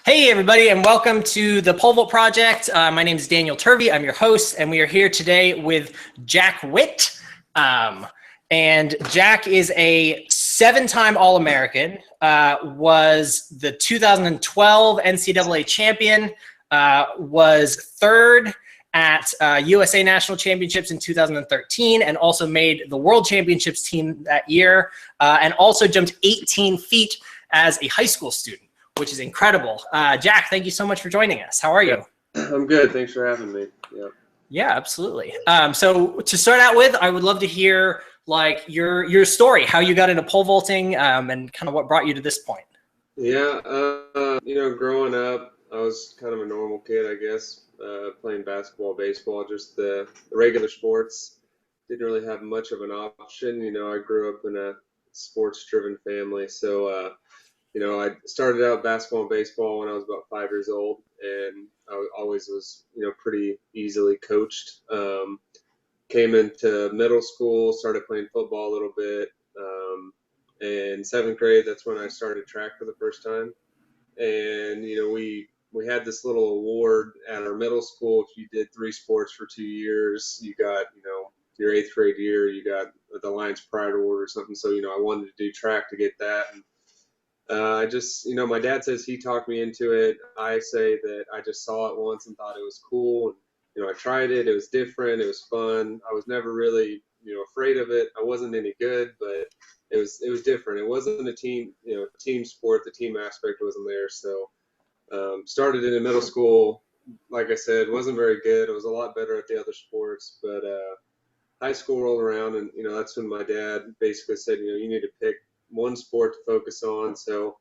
Hey everybody, and welcome to the Pole Vault Project. My name is Daniel Turvey. I'm your host, and we are here today with Jack Whitt. And Jack is a 7-time All American, was the 2012 NCAA champion, was third at USA National Championships in 2013, and also made the World Championships team that year, and also jumped 18 feet as a high school student, which is incredible. Jack, thank you so much for joining us. How are you? I'm good. Thanks for having me. Yeah, absolutely. So to start out with, I would love to hear like your story, how you got into pole vaulting, and kind of what brought you to this point. Yeah, growing up, I was kind of a normal kid, I guess, playing basketball, baseball, just the regular sports. Didn't really have much of an option. I grew up in a sports-driven family, so I started out basketball and baseball when I was about 5 years old, and I always was, pretty easily coached. Came into middle school, started playing football a little bit. In 7th grade, that's when I started track for the first time. And, we had this little award at our middle school. If you did 3 sports for 2 years, you got, your 8th grade year, you got the Lions Pride Award or something. So, I wanted to do track to get that. And, I just, my dad says he talked me into it. I say that I just saw it once and thought it was cool. And, I tried it. It was different. It was fun. I was never really, afraid of it. I wasn't any good, but it was different. It wasn't a team sport. The team aspect wasn't there. So started it in middle school. Like I said, wasn't very good. I was a lot better at the other sports, but high school rolled around, and that's when my dad basically said, you need to pick one sport to focus on. So,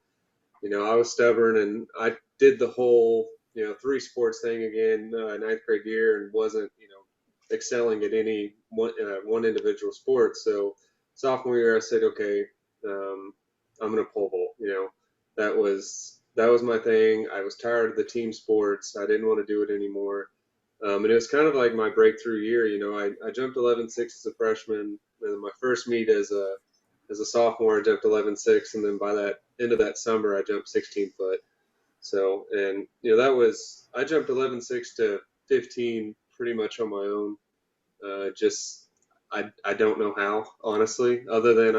I was stubborn, and I did the whole, 3 sports thing again, 9th grade year, and wasn't, excelling at any one individual sport. So sophomore year, I said, okay, I'm going to pole vault. That was my thing. I was tired of the team sports. I didn't want to do it anymore. And it was kind of like my breakthrough year. I jumped 11.6 as a freshman, and my first meet as a sophomore, I jumped 11.6, and then by that end of that summer, I jumped 16 foot. So, and I jumped 11.6 to 15 pretty much on my own. I don't know how, honestly, other than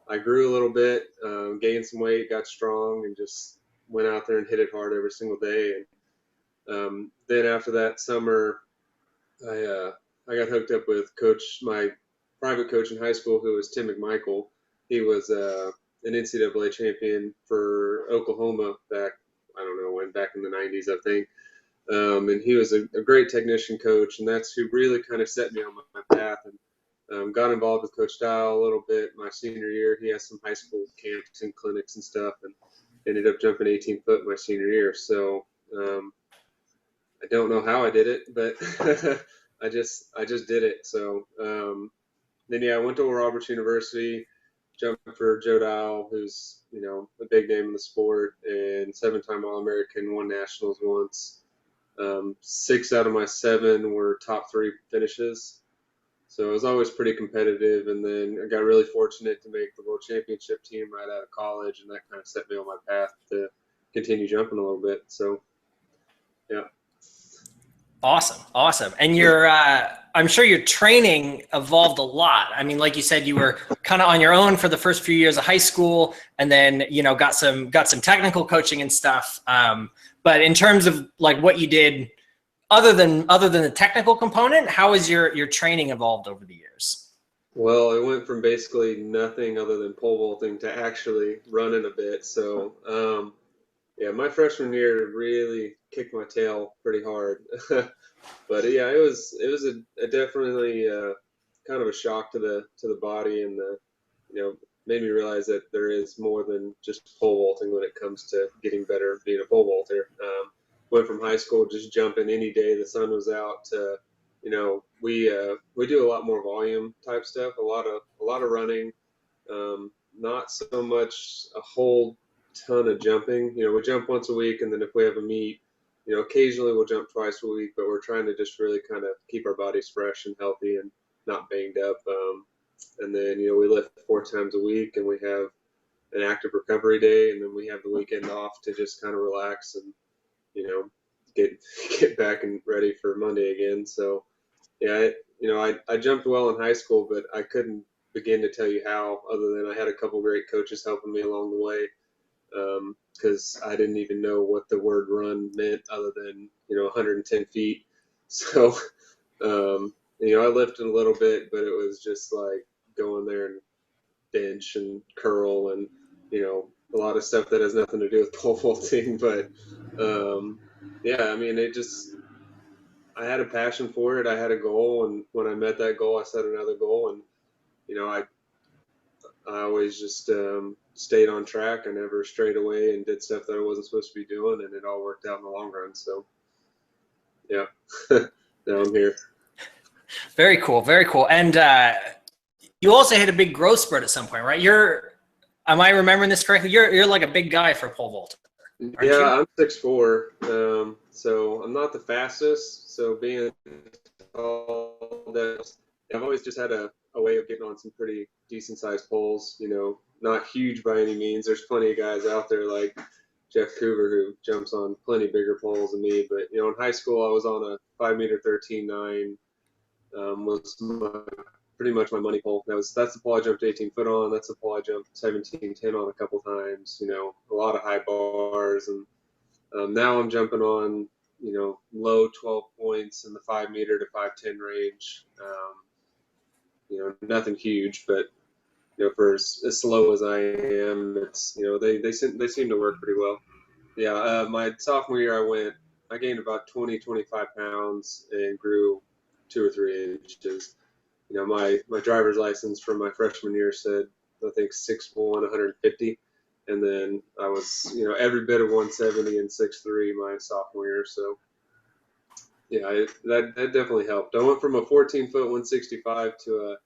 I grew a little bit, gained some weight, got strong, and just went out there and hit it hard every single day. And then after that summer, I got hooked up with my private coach in high school, who was Tim McMichael. He was an NCAA champion for Oklahoma I don't know when, back in the 90s, I think. And he was a great technician coach, and that's who really kind of set me on my path. And got involved with Coach Dial a little bit my senior year. He has some high school camps and clinics and stuff, and ended up jumping 18 foot my senior year. So I don't know how I did it, but I just did it. So then I went to Roberts University, jumped for Joe Dial, who's a big name in the sport, and 7-time All-American, won nationals once. 6 out of my 7 were top 3 finishes. So it was always pretty competitive, and then I got really fortunate to make the World Championship team right out of college, and that kind of set me on my path to continue jumping a little bit. So, yeah. Awesome. And I'm sure your training evolved a lot. I mean, like you said, you were kind of on your own for the first few years of high school, and then, got some technical coaching and stuff. But in terms of like what you did, other than the technical component, how has your training evolved over the years? Well, it went from basically nothing other than pole vaulting to actually running a bit. So, yeah, my freshman year really kicked my tail pretty hard. But yeah, it was a definitely kind of a shock to the body, and made me realize that there is more than just pole vaulting when it comes to getting better being a pole vaulter. Went from high school just jumping any day the sun was out to, we do a lot more volume type stuff, a lot of running, not so much a whole ton of jumping. We jump once a week, and then if we have a meet, occasionally we'll jump twice a week, but we're trying to just really kind of keep our bodies fresh and healthy and not banged up. And then, we lift 4 times a week, and we have an active recovery day, and then we have the weekend off to just kind of relax and, get back and ready for Monday again. So yeah, I jumped well in high school, but I couldn't begin to tell you how, other than I had a couple great coaches helping me along the way. Because I didn't even know what the word run meant other than 110 feet. So I lifted a little bit, but it was just like going there and bench and curl and a lot of stuff that has nothing to do with pole vaulting. But yeah, I mean, I had a passion for it. I had a goal, and when I met that goal, I set another goal, and I always just stayed on track. I never strayed away and did stuff that I wasn't supposed to be doing, and it all worked out in the long run. So yeah, now I'm here. Very cool. Very cool. And you also hit a big growth spurt at some point, right? Am I remembering this correctly? You're like a big guy for pole vault. Yeah, I'm 6'4", so I'm not the fastest. So being tall, I've always just had a way of getting on some pretty decent sized poles. Not huge by any means. There's plenty of guys out there like Jeff Coover who jumps on plenty bigger poles than me. But in high school I was on a 5 meter 13.9. Was pretty much my money pole. That's the pole I jumped 18 foot on. That's the pole I jumped 17.10 on a couple times. A lot of high bars, and now I'm jumping on low 12 points in the 5 meter to 5'10" range. Nothing huge, but for as slow as I am, it's they seem to work pretty well. Yeah, my sophomore year I gained about 20-25 pounds and grew 2 or 3 inches. My driver's license from my freshman year said, I think 6'1", 150. And then I was, every bit of 170 and 6'3" my sophomore year. So yeah, that definitely helped. I went from a 14 foot 165 to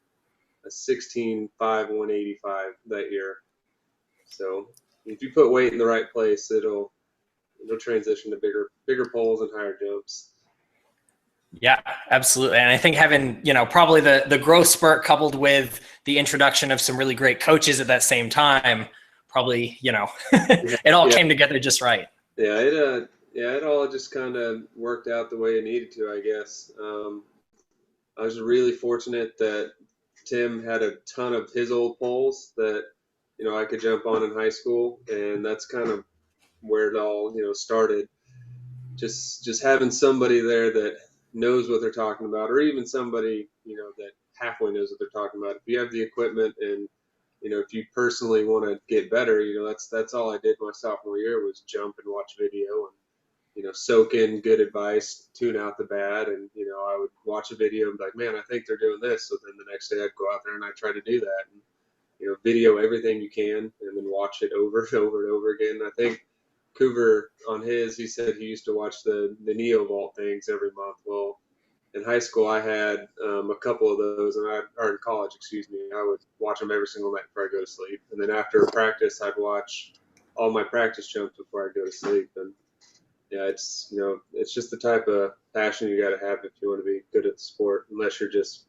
a 16'5", 185 that year. So if you put weight in the right place, it'll transition to bigger poles and higher jumps. Yeah, absolutely. And I think having, probably the growth spurt coupled with the introduction of some really great coaches at that same time, probably, it all came together just right. Yeah, it all just kind of worked out the way it needed to, I guess. I was really fortunate that Tim had a ton of his old poles that, I could jump on in high school, and that's kind of where it all, started. Just having somebody there that knows what they're talking about, or even somebody that halfway knows what they're talking about. If you have the equipment and if you personally want to get better, that's all I did my sophomore year was jump and watch video and soak in good advice, tune out the bad, and I would watch a video and be like, man, I think they're doing this. So then the next day I'd go out there and I try to do that, and video everything you can and then watch it over and over and over again. I think Coover on his, he said he used to watch the Neo Vault things every month. Well, in high school I had a couple of those, or in college, excuse me, I would watch them every single night before I go to sleep. And then after practice, I'd watch all my practice jumps before I go to sleep. And yeah, it's just the type of passion you got to have if you want to be good at the sport, unless you're just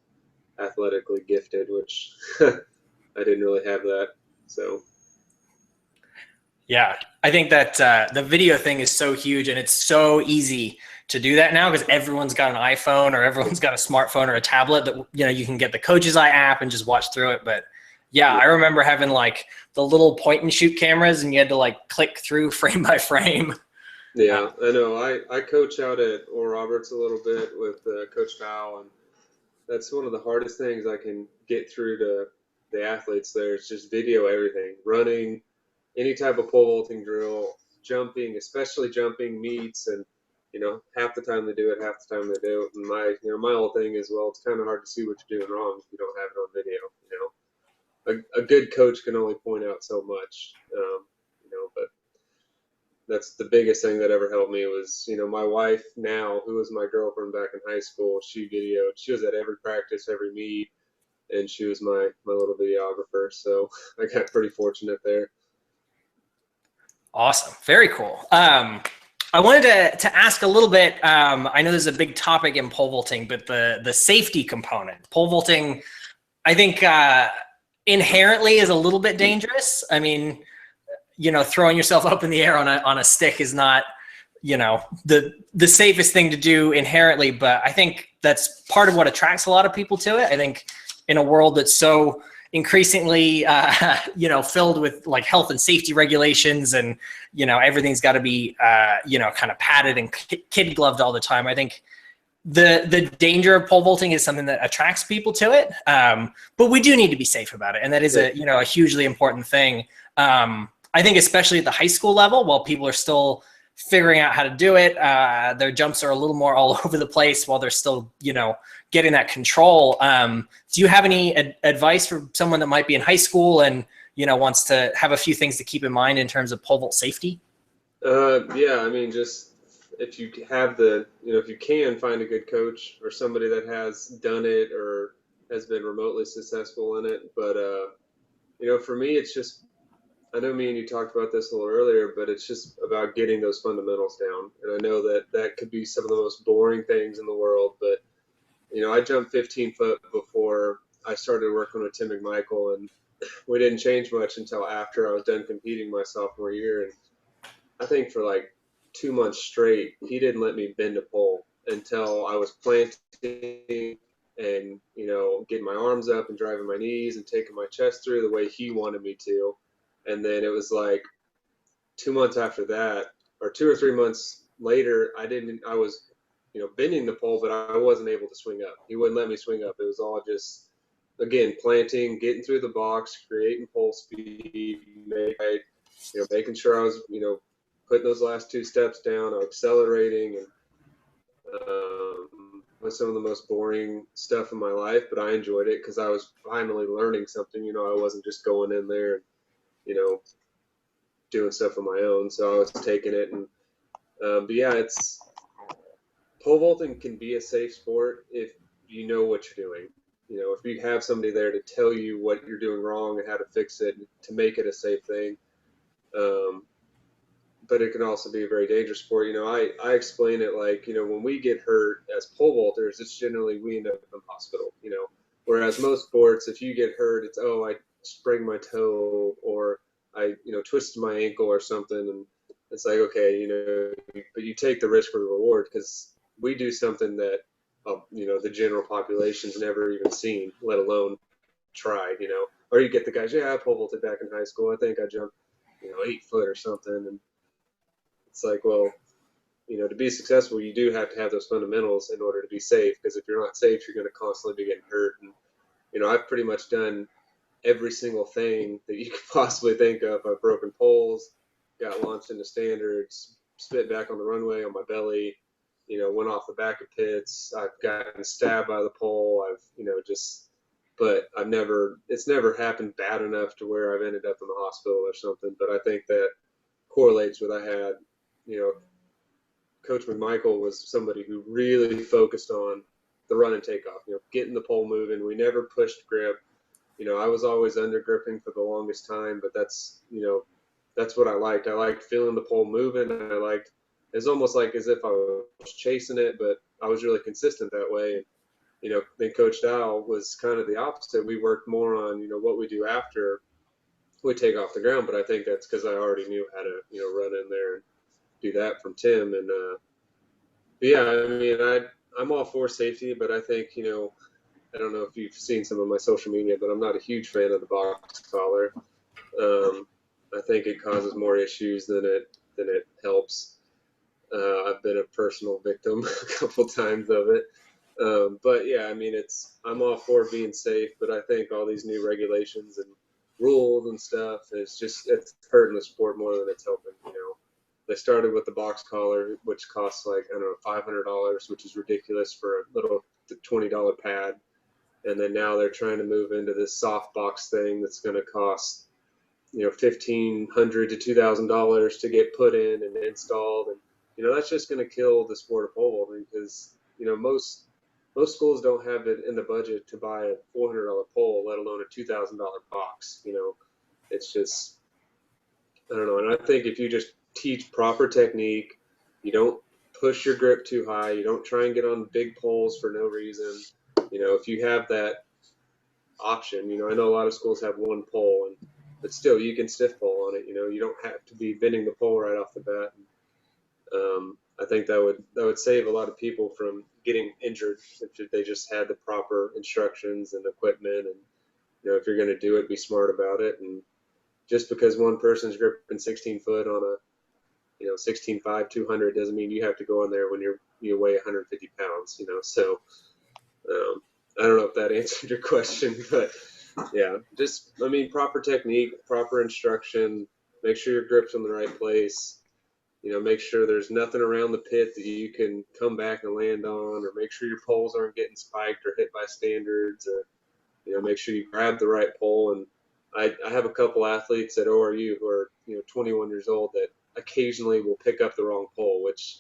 athletically gifted, which I didn't really have that. So. Yeah, I think that the video thing is so huge, and it's so easy to do that now because everyone's got an iPhone or everyone's got a smartphone or a tablet that you can get the Coach's Eye app and just watch through it. But yeah, I remember having like the little point and shoot cameras, and you had to like click through frame by frame. Yeah, I know. I coach out at Oral Roberts a little bit with Coach Dow, and that's one of the hardest things I can get through to the athletes there. It's just video everything, running, any type of pole vaulting drill, jumping, especially jumping meets, and half the time they do it, half the time they don't. And my whole thing is, well, it's kind of hard to see what you're doing wrong if you don't have it on video. A good coach can only point out so much, but that's the biggest thing that ever helped me was, my wife now, who was my girlfriend back in high school, she videoed. She was at every practice, every meet, and she was my little videographer. So I got pretty fortunate there. Awesome. Very cool. I wanted to ask a little bit, I know this is a big topic in pole vaulting, but the safety component. Pole vaulting, I think inherently is a little bit dangerous. I mean, throwing yourself up in the air on a stick is not, the safest thing to do inherently. But I think that's part of what attracts a lot of people to it. I think in a world that's so increasingly, filled with like health and safety regulations and, everything's got to be, kind of padded and kid gloved all the time. I think the danger of pole vaulting is something that attracts people to it. But we do need to be safe about it. And that is a hugely important thing. I think especially at the high school level, while people are still figuring out how to do it, their jumps are a little more all over the place while they're still, getting that control. Do you have any advice for someone that might be in high school and, wants to have a few things to keep in mind in terms of pole vault safety? Yeah, I mean, just if you have if you can find a good coach or somebody that has done it or has been remotely successful in it. But, for me, it's just, I know me and you talked about this a little earlier, but it's just about getting those fundamentals down. And I know that could be some of the most boring things in the world, but, I jumped 15 foot before I started working with Tim McMichael, and we didn't change much until after I was done competing my sophomore year. And I think for like 2 months straight, he didn't let me bend a pole until I was planting and, getting my arms up and driving my knees and taking my chest through the way he wanted me to. And then it was like 2 months after that, or 2 or 3 months later, I was, bending the pole, but I wasn't able to swing up. He wouldn't let me swing up. It was all just, again, planting, getting through the box, creating pole speed, making sure I was, putting those last 2 steps down, accelerating, and was some of the most boring stuff in my life, but I enjoyed it because I was finally learning something. I wasn't just going in there and, doing stuff on my own. So I was taking it, and but yeah, it's pole vaulting can be a safe sport if you know what you're doing. If you have somebody there to tell you what you're doing wrong and how to fix it to make it a safe thing. But it can also be a very dangerous sport. I explain it like, when we get hurt as pole vaulters, it's generally we end up in the hospital, whereas most sports, if you get hurt, it's, oh, I sprained my toe or I, twisted my ankle or something. And it's like, okay, but you take the risk for the reward because we do something that, the general population's never even seen, let alone tried, or you get the guys, yeah, I pole vaulted back in high school. I think I jumped, 8 foot or something. And it's like, well, to be successful, you do have to have those fundamentals in order to be safe. Because if you're not safe, you're going to constantly be getting hurt. And, I've pretty much done every single thing that you could possibly think of. I've broken poles, got launched into standards, spit back on the runway on my belly, went off the back of pits. I've gotten stabbed by the pole. I've, but it's never happened bad enough to where I've ended up in the hospital or something. But I think that correlates with I had, Coach McMichael was somebody who really focused on the run and takeoff, getting the pole moving. We never pushed grip. I was always under gripping for the longest time, but that's what I liked. I liked feeling the pole moving. It's almost like as if I was chasing it, but I was really consistent that way. And, then Coach Dow was kind of the opposite. We worked more on, what we do after we take off the ground, but I think that's because I already knew how to, run in there and do that from Tim. And yeah, I mean, I'm all for safety, but I think, I don't know if you've seen some of my social media, but I'm not a huge fan of the box collar. I think it causes more issues than it helps. I've been a personal victim a couple times of it. But yeah, I mean, I'm all for being safe, but I think all these new regulations and rules and stuff, it's hurting the sport more than it's helping. They started with the box collar, which costs like, I don't know, $500, which is ridiculous for a little $20 pad. And then now they're trying to move into this soft box thing that's going to cost, $1,500 to $2,000 to get put in and installed. And, that's just going to kill the sport of pole vaulting because, most schools don't have it in the budget to buy a $400 pole, let alone a $2,000 box. It's just, I don't know. And I think if you just teach proper technique, you don't push your grip too high, you don't try and get on big poles for no reason. If you have that option, I know a lot of schools have one pole, and but still you can stiff pole on it. You don't have to be bending the pole right off the bat. I think that would save a lot of people from getting injured if they just had the proper instructions and equipment. And if you're going to do it, be smart about it. And just because one person's gripping 16 foot on a 16.5 200 doesn't mean you have to go in there when you weigh 150 pounds. So I don't know if that answered your question, but yeah, just proper technique, proper instruction, make sure your grip's in the right place. Make sure there's nothing around the pit that you can come back and land on, or make sure your poles aren't getting spiked or hit by standards, or make sure you grab the right pole. And I have a couple athletes at ORU who are 21 years old that occasionally will pick up the wrong pole, which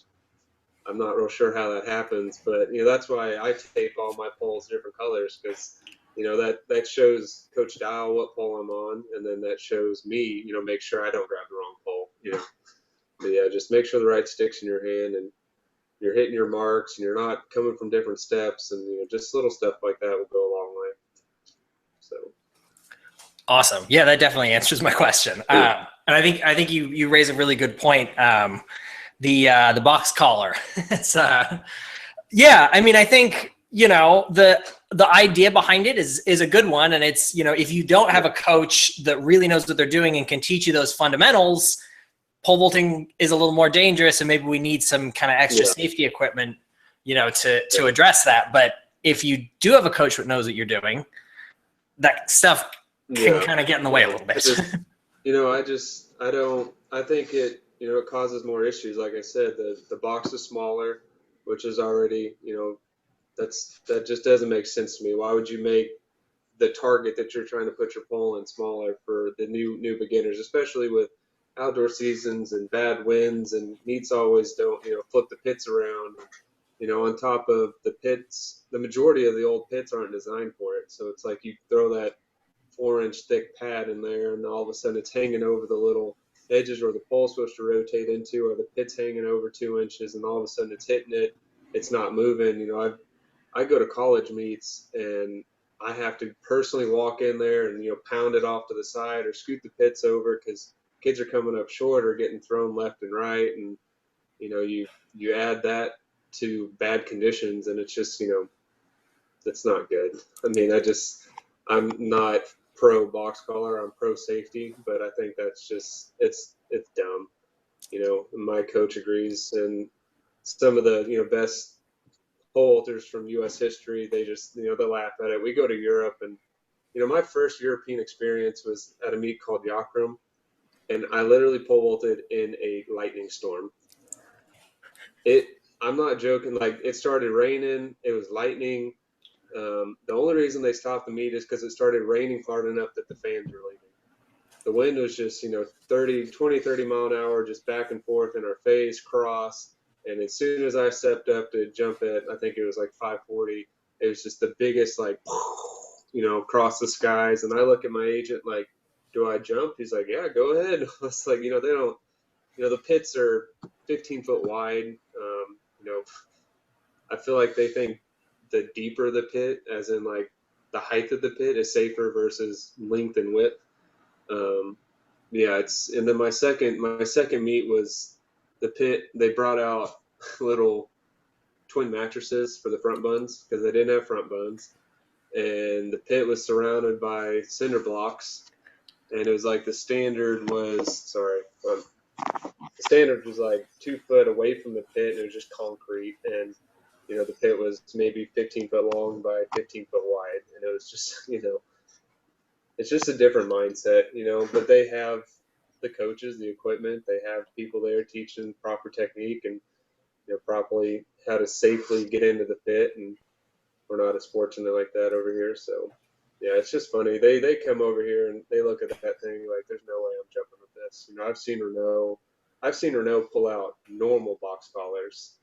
I'm not real sure how that happens, but that's why I tape all my poles different colors, because that shows Coach Dial what pole I'm on, and then that shows me make sure I don't grab the wrong pole. But yeah, just make sure the right stick's in your hand and you're hitting your marks and you're not coming from different steps, and just little stuff like that will go a long way. So awesome. Yeah, that definitely answers my question. And I think you raise a really good point. The box collar. It's yeah. I think the idea behind it is a good one, and it's if you don't have a coach that really knows what they're doing and can teach you those fundamentals, pole vaulting is a little more dangerous, and maybe we need some kind of extra safety equipment, to address that. But if you do have a coach that knows what you're doing, that stuff can kind of get in the way a little bit. I think it causes more issues. Like I said, the box is smaller, which is already, that just doesn't make sense to me. Why would you make the target that you're trying to put your pole in smaller for the new beginners, especially with outdoor seasons and bad winds, and meets always don't, flip the pits around. On top of the pits, the majority of the old pits aren't designed for it. So it's like you throw that 4-inch thick pad in there, and all of a sudden it's hanging over the little edges where the pole's supposed to rotate into, or the pit's hanging over 2 inches, and all of a sudden it's hitting it. It's not moving. I go to college meets, and I have to personally walk in there and pound it off to the side or scoot the pits over, because kids are coming up short or getting thrown left and right, and you add that to bad conditions, and it's just that's not good. I'm not pro box collar, I'm pro safety, but I think that's just it's dumb. My coach agrees, and some of the best pole vaulters from U.S. history, they just they laugh at it. We go to Europe, and my first European experience was at a meet called Yakram, and I literally pole vaulted in a lightning storm. I'm not joking. Like, it started raining, it was lightning. The only reason they stopped the meet is because it started raining hard enough that the fans were leaving. The wind was just 30 mile an hour, just back and forth in our face, cross. And as soon as I stepped up to jump it, I think it was like 540, it was just the biggest, like, across the skies. And I look at my agent like, do I jump? He's like, yeah, go ahead. It's like, they don't, the pits are 15 foot wide. I feel like they think the deeper the pit, as in like the height of the pit, is safer versus length and width. And then my second meet was the pit. They brought out little twin mattresses for the front buns because they didn't have front buns, and the pit was surrounded by cinder blocks, and it was like the standard was like 2 foot away from the pit, and it was just concrete, and the pit was maybe 15 foot long by 15 foot wide, and it was just it's just a different mindset, but they have the coaches, the equipment, they have people there teaching proper technique and properly how to safely get into the pit, and we're not as fortunate like that over here. So yeah, it's just funny. They come over here and they look at that thing like, there's no way I'm jumping with this. I've seen Renault pull out normal box collars,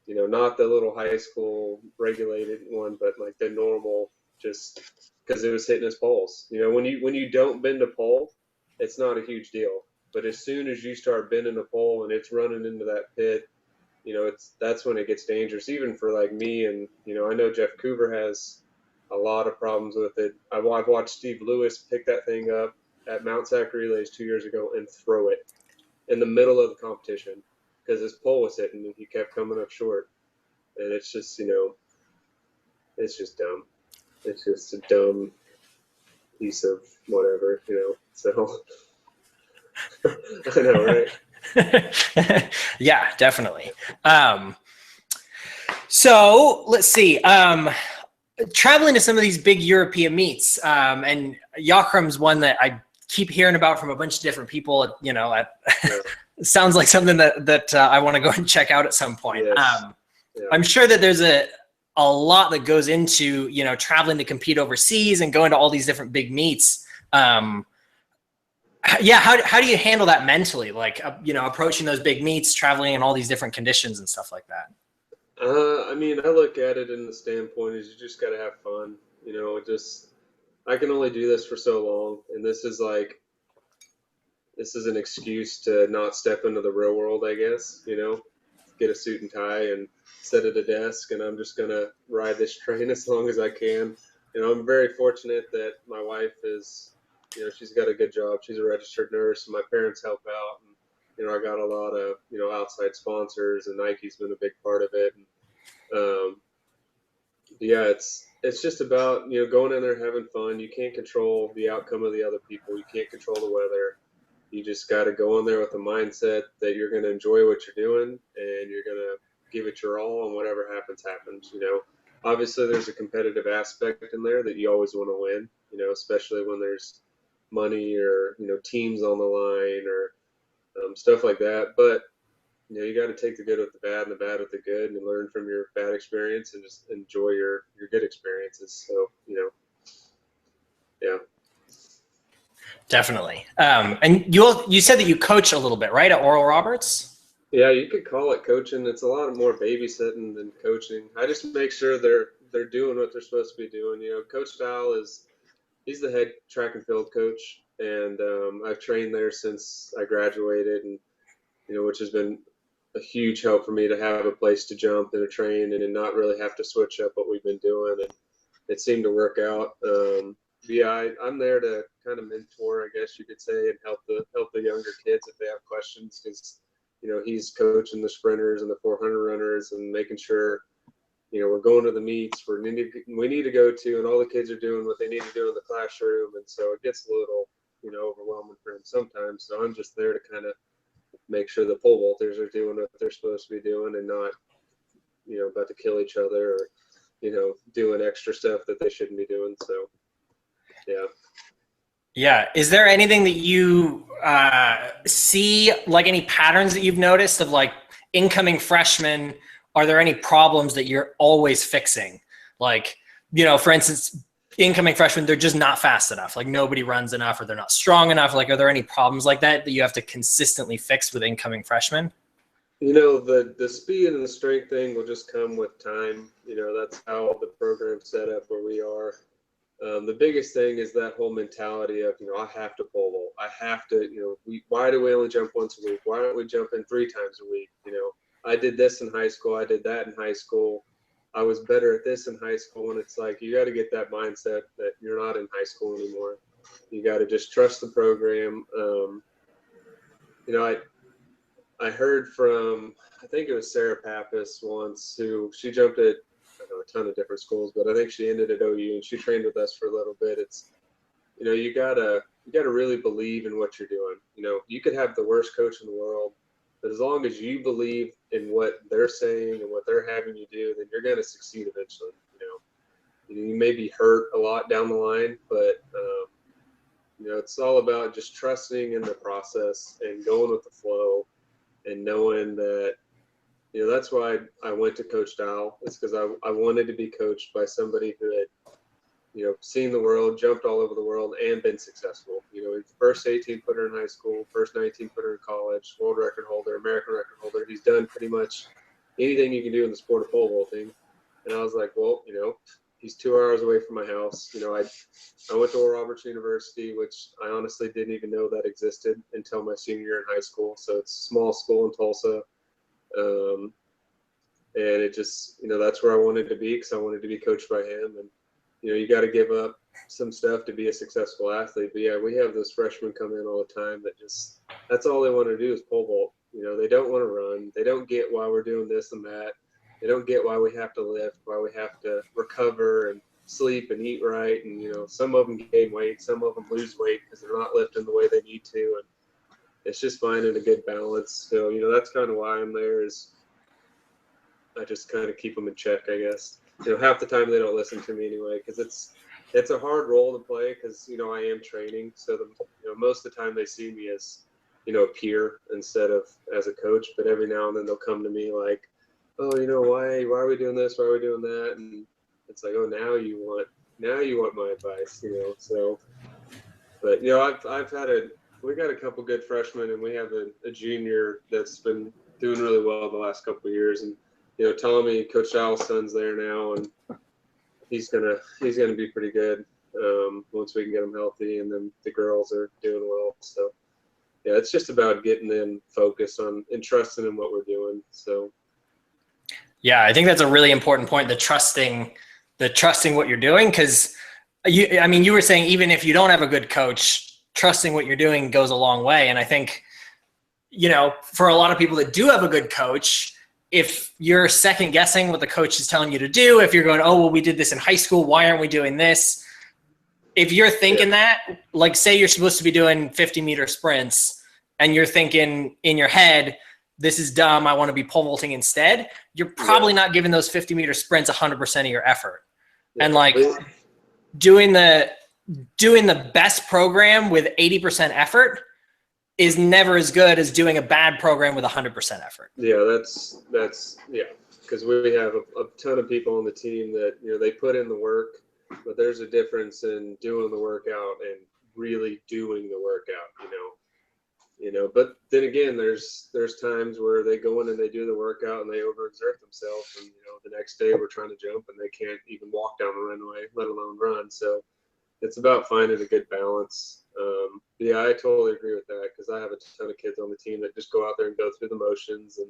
not the little high school regulated one, but like the normal, just because it was hitting his poles. When you don't bend a pole, it's not a huge deal. But as soon as you start bending a pole and it's running into that pit, that's when it gets dangerous, even for like me. And I know Jeff Coover has a lot of problems with it. I've watched Steve Lewis pick that thing up at Mount Sac Relays 2 years ago and throw it in the middle of the competition because his pole was hitting and he kept coming up short. And it's just, it's just dumb. It's just a dumb piece of whatever, So I know, right? Yeah, definitely. So let's see. Traveling to some of these big European meets, and Jochrum's one that I keep hearing about from a bunch of different people. It sounds like something that I want to go and check out at some point. Yes. I'm sure that there's a lot that goes into traveling to compete overseas and going to all these different big meets. How do you handle that mentally? Like approaching those big meets, traveling in all these different conditions and stuff like that. I look at it in the standpoint is you just got to have fun. I can only do this for so long, and this is an excuse to not step into the real world, I guess. Get a suit and tie and sit at a desk, and I'm just gonna ride this train as long as I can. I'm very fortunate that my wife is, she's got a good job. She's a registered nurse, and my parents help out. And, I got a lot of, outside sponsors, and Nike's been a big part of it. And, it's just about, going in there, having fun. You can't control the outcome of the other people. You can't control the weather. You just got to go in there with the mindset that you're going to enjoy what you're doing and you're going to give it your all, and whatever happens, happens. Obviously there's a competitive aspect in there that you always want to win, especially when there's money or, teams on the line or stuff like that. But, you got to take the good with the bad and the bad with the good and learn from your bad experience and just enjoy your good experiences. So, yeah. Definitely. And you said that you coach a little bit, right, at Oral Roberts? Yeah, you could call it coaching. It's a lot more babysitting than coaching. I just make sure they're doing what they're supposed to be doing. Coach Dial he's the head track and field coach, and I've trained there since I graduated, and which has been a huge help for me to have a place to jump and to train and not really have to switch up what we've been doing, and it seemed to work out. I'm there to kind of mentor, I guess you could say, and help the younger kids if they have questions, because he's coaching the sprinters and the 400 runners and making sure we're going to the meets we need to go to, and all the kids are doing what they need to do in the classroom, and so it gets a little overwhelming for him sometimes. So I'm just there to kind of make sure the pole vaulters are doing what they're supposed to be doing and not about to kill each other or doing extra stuff that they shouldn't be doing. So yeah. Is there anything that you see, like any patterns that you've noticed of like incoming freshmen? Are there any problems that you're always fixing? Like, for instance, incoming freshmen, they're just not fast enough. Like nobody runs enough, or they're not strong enough. Like, are there any problems like that you have to consistently fix with incoming freshmen? The speed and the strength thing will just come with time. That's how the program's set up where we are. The biggest thing is that whole mentality of, I have to pole vault. I have to, why do we only jump once a week? Why don't we jump in 3 times a week? I did this in high school. I did that in high school. I was better at this in high school. And it's like, you got to get that mindset that you're not in high school anymore. You got to just trust the program. I heard from, I think it was Sarah Pappas once, who she jumped at a ton of different schools, but I think she ended at OU and she trained with us for a little bit. It's, you gotta really believe in what you're doing. You could have the worst coach in the world, but as long as you believe in what they're saying and what they're having you do, then you're going to succeed eventually. You may be hurt a lot down the line, but it's all about just trusting in the process and going with the flow and knowing that, that's why I went to Coach Dial. It's because I wanted to be coached by somebody who had, seen the world, jumped all over the world, and been successful. First 18-footer in high school, first 19-footer in college, world record holder, American record holder. He's done pretty much anything you can do in the sport of pole vaulting. And I was like, well, he's 2 hours away from my house. I went to Oral Roberts University, which I honestly didn't even know that existed until my senior year in high school. So it's a small school in Tulsa. And it just, that's where I wanted to be, because I wanted to be coached by him. And you got to give up some stuff to be a successful athlete. But yeah, we have those freshmen come in all the time that just, that's all they want to do is pole vault. They don't want to run. They don't get why we're doing this and that. They don't get why we have to lift, why we have to recover and sleep and eat right. And, some of them gain weight, some of them lose weight because they're not lifting the way they need to. And it's just finding a good balance. So, that's kind of why I'm there, is I just kind of keep them in check, I guess. Half the time they don't listen to me anyway, because it's a hard role to play, because I am training. So most of the time they see me as a peer instead of as a coach. But every now and then they'll come to me like, oh, why are we doing this? Why are we doing that? And it's like, oh, now you want my advice, So, but we got a couple good freshmen, and we have a junior that's been doing really well the last couple of years. And Tommy, Coach Giles' son's there now, and he's gonna be pretty good once we can get him healthy. And then the girls are doing well. So yeah, it's just about getting them focused on and trusting in what we're doing. So yeah, I think that's a really important point, the trusting what you're doing. Because you were saying even if you don't have a good coach, trusting what you're doing goes a long way. And I think, for a lot of people that do have a good coach, if you're second guessing what the coach is telling you to do, if you're going, oh, well, we did this in high school, why aren't we doing this? If you're thinking that, like say you're supposed to be doing 50-meter sprints and you're thinking in your head, this is dumb, I want to be pole vaulting instead, you're probably not giving those 50-meter sprints 100% of your effort. And like doing the best program with 80% effort is never as good as doing a bad program with 100% effort. Yeah, that's because we have a ton of people on the team that they put in the work, but there's a difference in doing the workout and really doing the workout. But then again, there's times where they go in and they do the workout and they overexert themselves, and the next day we're trying to jump and they can't even walk down the runway, let alone run. So it's about finding a good balance. Yeah, I totally agree with that, because I have a ton of kids on the team that just go out there and go through the motions, and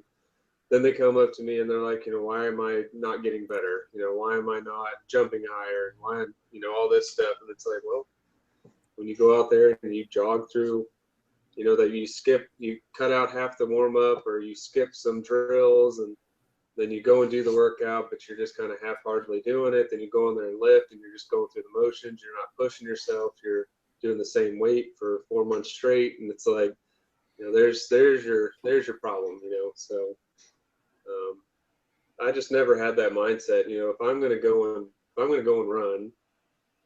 then they come up to me and they're like, why am I not getting better? Why am I not jumping higher? And why, all this stuff. And it's like, well, when you go out there and you jog through, that you cut out half the warm up, or you skip some drills, and then you go and do the workout, but you're just kind of half-heartedly doing it. Then you go in there and lift, and you're just going through the motions. You're not pushing yourself. You're doing the same weight for 4 months straight, and it's like, there's your problem. So I just never had that mindset. If I'm gonna go and run,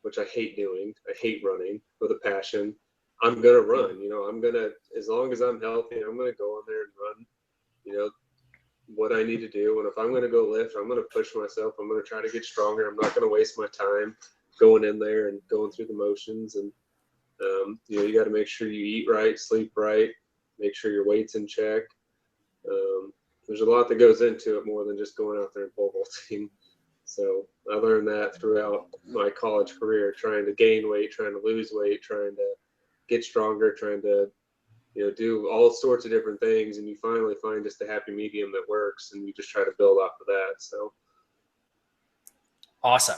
which I hate doing, I hate running with a passion. I'm gonna run. I'm gonna, as long as I'm healthy, I'm gonna go in there and run. What I need to do. And if I'm going to go lift, I'm going to push myself. I'm going to try to get stronger. I'm not going to waste my time going in there and going through the motions. And, you got to make sure you eat right, sleep right, make sure your weight's in check. There's a lot that goes into it, more than just going out there and pole vaulting. So I learned that throughout my college career, trying to gain weight, trying to lose weight, trying to get stronger, trying to do all sorts of different things, and you finally find just a happy medium that works, and you just try to build off of that. So awesome.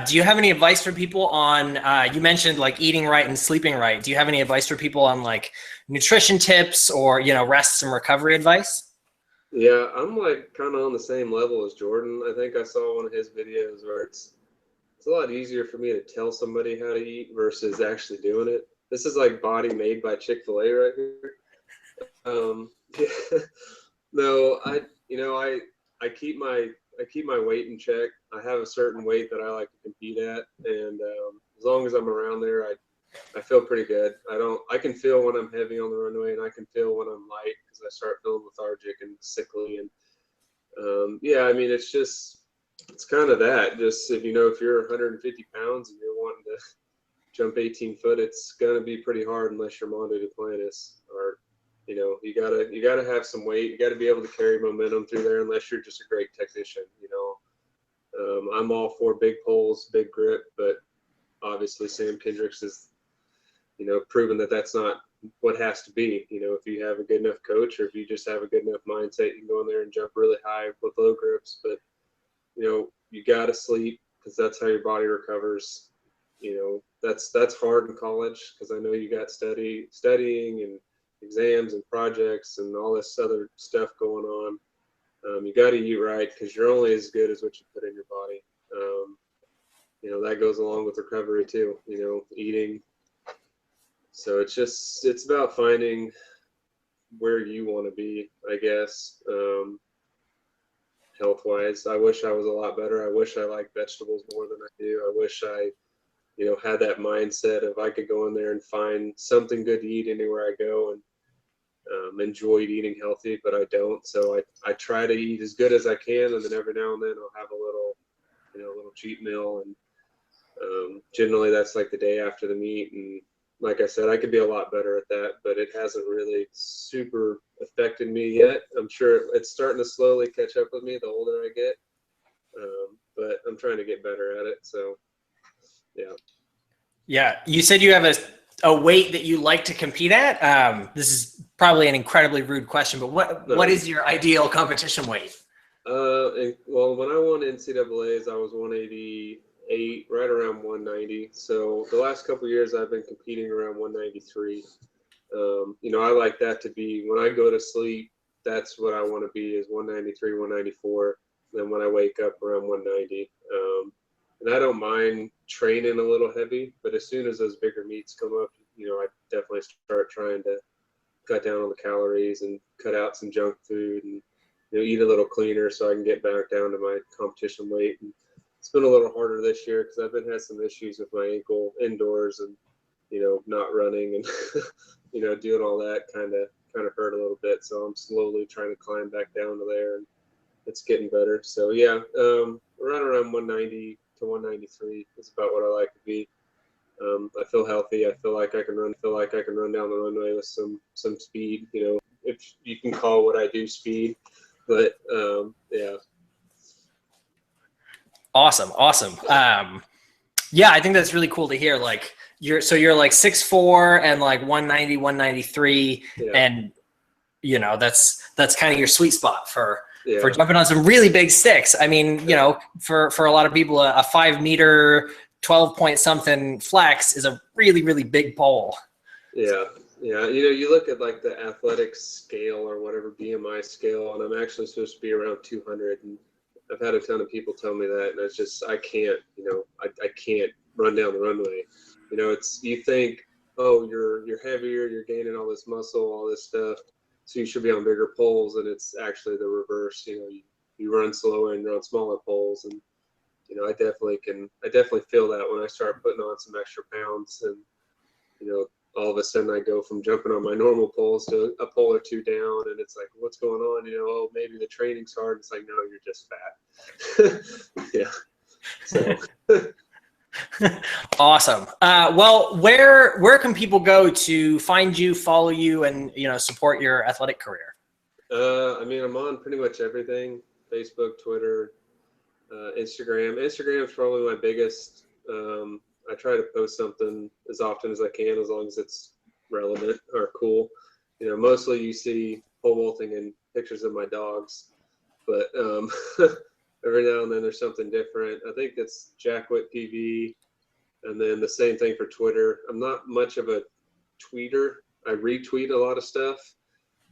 Do you have any advice for people on, you mentioned like eating right and sleeping right. Do you have any advice for people on like nutrition tips or, rest and recovery advice? Yeah, I'm like kind of on the same level as Jordan. I think I saw one of his videos where it's a lot easier for me to tell somebody how to eat versus actually doing it. This is like Body Made by Chick-fil-A right here. Yeah. No, I keep my weight in check. I have a certain weight that I like to compete at, and as long as I'm around there, I feel pretty good. I can feel when I'm heavy on the runway, and I can feel when I'm light, because I start feeling lethargic and sickly. And yeah, I mean, it's kind of that. Just if you're 150 pounds and you're wanting to jump 18 foot, it's gonna be pretty hard unless you're Mondo Duplantis, or you gotta have some weight. You gotta be able to carry momentum through there, unless you're just a great technician. I'm all for big poles, big grip, but obviously Sam Kendricks is proven that that's not what has to be. If you have a good enough coach, or if you just have a good enough mindset, you can go in there and jump really high with low grips. But you gotta sleep. because that's how your body recovers. That's hard in college, because I know you got studying and exams and projects and all this other stuff going on. You got to eat right, because you're only as good as what you put in your body. That goes along with recovery too, eating. So it's about finding where you want to be, I guess. Health wise, I wish I was a lot better. I wish I liked vegetables more than I do. I wish I had that mindset of I could go in there and find something good to eat anywhere I go, and enjoy eating healthy, but I don't. So I try to eat as good as I can, and then every now and then I'll have a little cheat meal, and generally that's like the day after the meet. And like I said, I could be a lot better at that, but it hasn't really super affected me yet. I'm sure it's starting to slowly catch up with me the older I get, but I'm trying to get better at it. So yeah. Yeah, you said you have a weight that you like to compete at. This is probably an incredibly rude question, but what is your ideal competition weight? Well, when I won NCAAs, I was 188, right around 190. So the last couple of years, I've been competing around 193. I like that to be, when I go to sleep, that's what I want to be, is 193, 194. Then when I wake up, around 190. And I don't mind training a little heavy, but as soon as those bigger meets come up, I definitely start trying to cut down on the calories and cut out some junk food, and eat a little cleaner so I can get back down to my competition weight. And it's been a little harder this year because I've had some issues with my ankle indoors, and not running and doing all that kind of hurt a little bit. So I'm slowly trying to climb back down to there, and it's getting better. So yeah, right around 190 to 193 is about what I like to be. I feel healthy. I feel like I can run. Feel like I can run down the runway with some speed. If you can call what I do speed, but yeah. Awesome. Yeah, I think that's really cool to hear. Like you're like 6'4" and like 190, 193, Yeah. and that's kind of your sweet spot for jumping on some really big sticks. I mean, for a lot of people, a 5 meter, 12 point something flex is a really, really big pole. Yeah. Yeah. You look at like the athletic scale or whatever, BMI scale, and I'm actually supposed to be around 200. And I've had a ton of people tell me that, and it's just, I can't, I can't run down the runway. You think, oh, you're heavier, you're gaining all this muscle, all this stuff, so you should be on bigger poles, and it's actually the reverse. You run slower and you're on smaller poles, and I definitely feel that when I start putting on some extra pounds, and all of a sudden I go from jumping on my normal poles to a pole or two down, and it's like, what's going on? Oh, maybe the training's hard. It's like, no, you're just fat. Yeah. So. Awesome. Well, where can people go to find you, follow you, and support your athletic career? I'm on pretty much everything: Facebook, Twitter, Instagram. Instagram is probably my biggest. I try to post something as often as I can, as long as it's relevant or cool. Mostly you see pole vaulting and pictures of my dogs, but every now and then there's something different. I think it's Jack Whitt TV, and then the same thing for Twitter. I'm not much of a tweeter. I retweet a lot of stuff.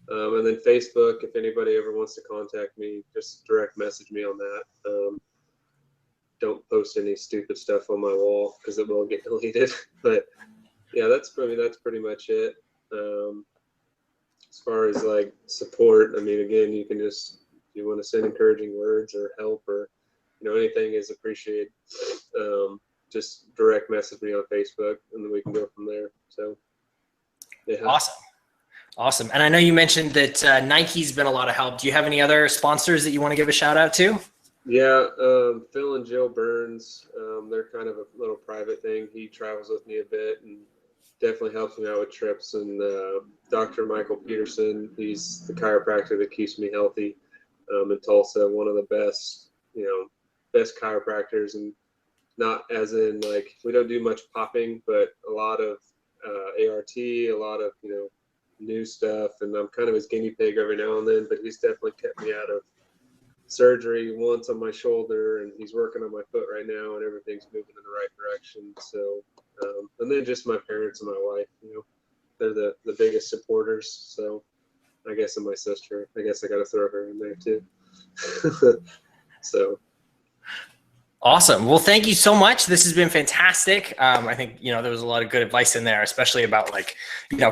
And then Facebook, if anybody ever wants to contact me, just direct message me on that. Don't post any stupid stuff on my wall because it will get deleted. But yeah, that's pretty much it. As far as like support, again, you can just, if you want to send encouraging words or help, or anything is appreciated. Just direct message me on Facebook, and then we can go from there. So yeah. Awesome. And I know you mentioned that Nike's been a lot of help. Do you have any other sponsors that you want to give a shout out to? Yeah, Phil and Jill Burns, they're kind of a little private thing. He travels with me a bit and definitely helps me out with trips. And Dr. Michael Peterson, he's the chiropractor that keeps me healthy in Tulsa, one of the best chiropractors. And not as in, like, we don't do much popping, but a lot of ART, a lot of, new stuff. And I'm kind of his guinea pig every now and then, but he's definitely kept me out of surgery once on my shoulder, and he's working on my foot right now, and everything's moving in the right direction. So, and then just my parents and my wife, they're the biggest supporters. So I guess, and my sister, I guess I got to throw her in there too. So. Awesome. Well, thank you so much. This has been fantastic. I think, there was a lot of good advice in there, especially about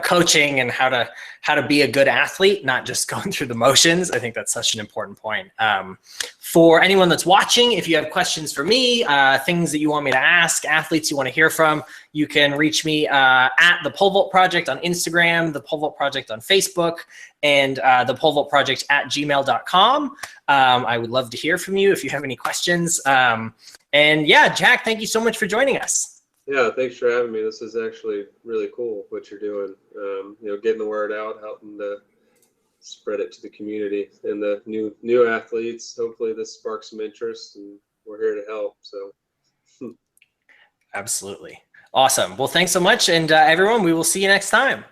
coaching and how to be a good athlete, not just going through the motions. I think that's such an important point. For anyone that's watching, if you have questions for me, things that you want me to ask, athletes you want to hear from, you can reach me at the Pole Vault Project on Instagram, the Pole Vault Project on Facebook, and the Pole Vault Project at gmail.com. I would love to hear from you if you have any questions. And yeah, Jack, thank you so much for joining us. Yeah, thanks for having me. This is actually really cool what you're doing. Getting the word out, helping to spread it to the community and the new athletes. Hopefully this sparks some interest, and we're here to help. So absolutely. Awesome. Well, thanks so much. And everyone, we will see you next time.